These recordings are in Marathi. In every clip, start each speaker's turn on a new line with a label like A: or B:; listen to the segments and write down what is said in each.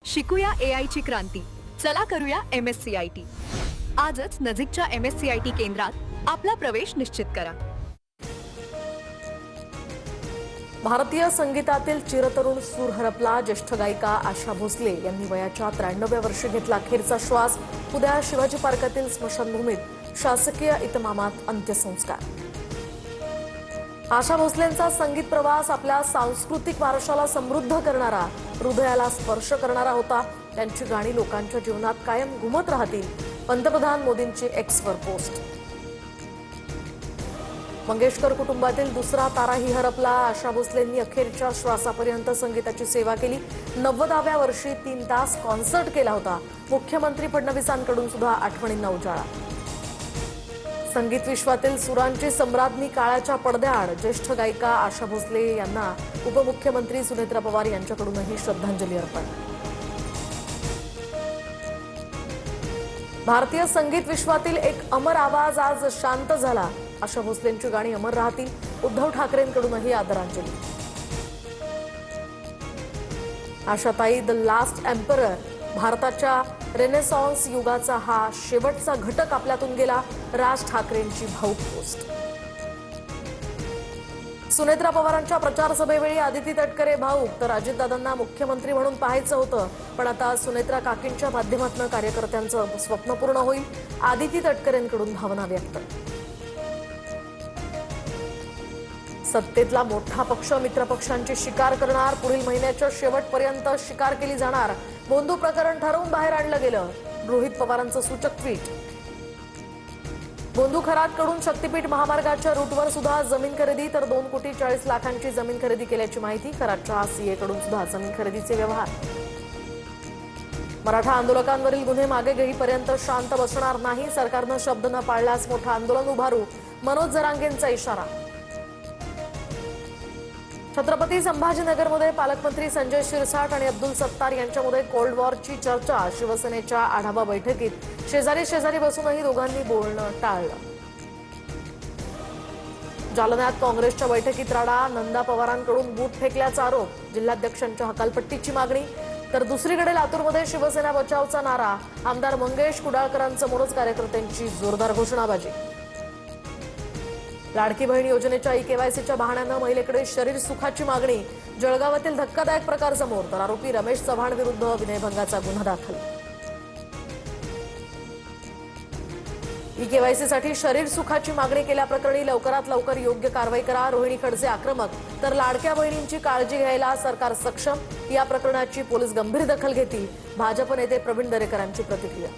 A: शिकूया AI ची क्रांती. चला करूया MSCIT. आजच नजीकच्या MSCIT केंद्रात आपला प्रवेश निश्चित करा.
B: भारतीय संगीतातील चिरतरुण सूर हरपला. ज्येष्ठ गायिका आशा भोसले यांनी वयाच्या 93व्या वर्षी घेतला अखेरचा श्वास. उद्या शिवाजी पार्कातील स्मशानभूमीत शासकीय इतमामात अंत्यसंस्कार. आशा भोसलेंचा संगीत प्रवास आपल्या सांस्कृतिक वारशाला समृद्ध करणारा, हृदयाला स्पर्श करणारा होता. त्यांची गाणी लोकांच्या जीवनात कायम घुमत राहतील. पंतप्रधान मोदींची एक्सवर पोस्ट. मंगेशकर कुटुंबातील दुसरा ताराही हरपला. आशा भोसलेंनी अखेरच्या श्वासापर्यंत संगीताची सेवा केली. 90व्या वर्षी 3 तास कॉन्सर्ट केला होता. मुख्यमंत्री फडणवीसांकडून सुद्धा आठवणींना उजाळा. संगीत विश्वातील सुरांची सम्राज्ञी काळाच्या पडद्याआड. ज्येष्ठ गायिका आशा भोसले यांना उपमुख्यमंत्री सुनेत्रा पवार यांच्याकडूनही श्रद्धांजली अर्पण. भारतीय संगीत विश्वातील एक अमर आवाज आज शांत झाला. आशा भोसलेंची गाणी अमर राहतील. उद्धव ठाकरेंकडूनही आदरांजली. आशाताई द लास्ट एम्परर. भारताच्या रेनेसॉन्स युगाचा हा शेवटचा घटक आपल्यातून गेला. राज ठाकरेंची भाऊक पोस्ट. सुनेत्रा पवारांच्या प्रचार सभेवेळी आदिती तटकरे भाऊक, तर अजितदादांना मुख्यमंत्री म्हणून पाहायचं होतं, पण आता सुनेत्रा काकींच्या माध्यमातून कार्यकर्त्यांचं स्वप्न पूर्ण होईल. आदिती तटकरेंकडून भावना व्यक्त. सत्तेतला मोठा पक्ष मित्रपक्षांची शिकार करणार. पुढील महिन्याच्या शेवटपर्यंत शिकार केली जाणार. बोंधू प्रकरण ठरवून बाहेर आणलं गेलं. रोहित पवारांचं सूचक ट्विट. बोंधू खरातकडून शक्तीपीठ महामार्गाच्या रूटवर सुद्धा जमीन खरेदी, तर 2,40,00,000ची जमीन खरेदी केल्याची माहिती. खरातच्या सीएकडून सुद्धा जमीन खरेदीचे व्यवहार. मराठा आंदोलकांवरील गुन्हे मागे घेईपर्यंत शांत बसणार नाही. सरकारनं शब्द न पाळल्यास मोठं आंदोलन उभारू. मनोज जरांगेंचा इशारा. छत्रपती संभाजीनगरमध्ये पालकमंत्री संजय शिरसाट आणि अब्दुल सत्तार यांच्यामध्ये कोल्ड वॉरची चर्चा. शिवसेनेच्या आढावा बैठकीत शेजारी बसूनही दोघांनी बोलणं टाळलं. जालन्यात काँग्रेसच्या बैठकीत राडा. नंदा पवारांकडून बूट फेकल्याचा आरोप. जिल्हाध्यक्षांच्या हकालपट्टीची मागणी. तर दुसरीकडे लातूरमध्ये शिवसेना बचावचा नारा. आमदार मंगेश कुडाळकरांसमोरच कार्यकर्त्यांची जोरदार घोषणाबाजी. लाडकी बहीण योजनेच्या केवायसीच्या बहाण्यानं महिलेकडे शरीर सुखाची मागणी. जळगावातील धक्कादायक प्रकार समोर, तर आरोपी रमेश चव्हाण विरुद्ध विनयभंगाचा गुन्हा दाखल. केवायसीसाठी शरीर सुखाची मागणी केल्याप्रकरणी लवकरात लवकर योग्य कारवाई करा. रोहिणी खडसे आक्रमक. तर लाडक्या बहिणींची काळजी घ्यायला सरकार सक्षम. या प्रकरणाची पोलीस गंभीर दखल घेतील. भाजप नेते प्रवीण दरेकरांची प्रतिक्रिया.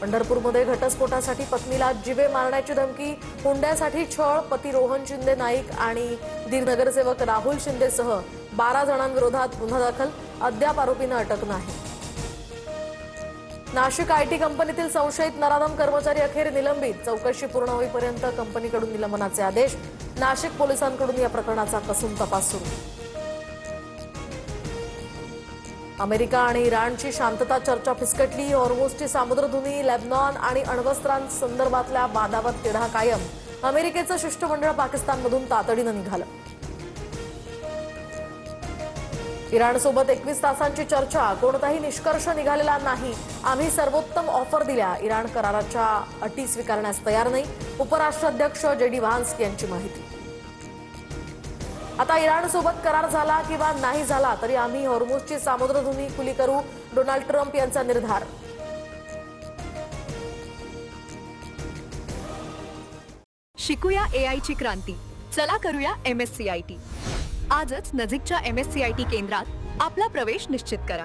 B: पंढरपूरमध्ये घटस्फोटासाठी पत्नीला जीवे मारण्याची धमकी. हुंड्यासाठी छळ. पती रोहन शिंदे नाईक आणि दीर नगरसेवक राहुल शिंदेसह 12 जणांविरोधात गुन्हा दाखल. अद्याप आरोपींना अटक नाही. नाशिक आयटी कंपनीतील संशयित नराधम कर्मचारी अखेर निलंबित. चौकशी पूर्ण होईपर्यंत कंपनीकडून निलंबनाचे आदेश. नाशिक पोलिसांकडून या प्रकरणाचा कसून तपास सुरू. अमेरिका आणि इराणची शांतता चर्चा फिसकटली. हॉर्मुझची सामुद्रधुनी, लेबनॉन आणि अण्वस्त्रांसंदर्भातल्या वादावर तिढा कायम. अमेरिकेचं शिष्टमंडळ पाकिस्तानमधून तातडीनं निघालं. इराणसोबत 21 तासांची चर्चा. कोणताही निष्कर्ष निघालेला नाही. आम्ही सर्वोत्तम ऑफर दिल्या. इराण कराराच्या अटी स्वीकारण्यास तयार नाही. उपराष्ट्राध्यक्ष JD व्हान्स यांची माहिती. आता इराणसोबत करार झाला किंवा नाही झाला तरी आम्ही हॉर्मुझची सामुद्रधुनी खुली करू. डोनाल्ड ट्रम्प यांचा निर्धार.
A: शिकूया AI ची क्रांती. चला करूया MSCIT. आजच नजीकच्या MSCIT केंद्रात आपला प्रवेश निश्चित करा.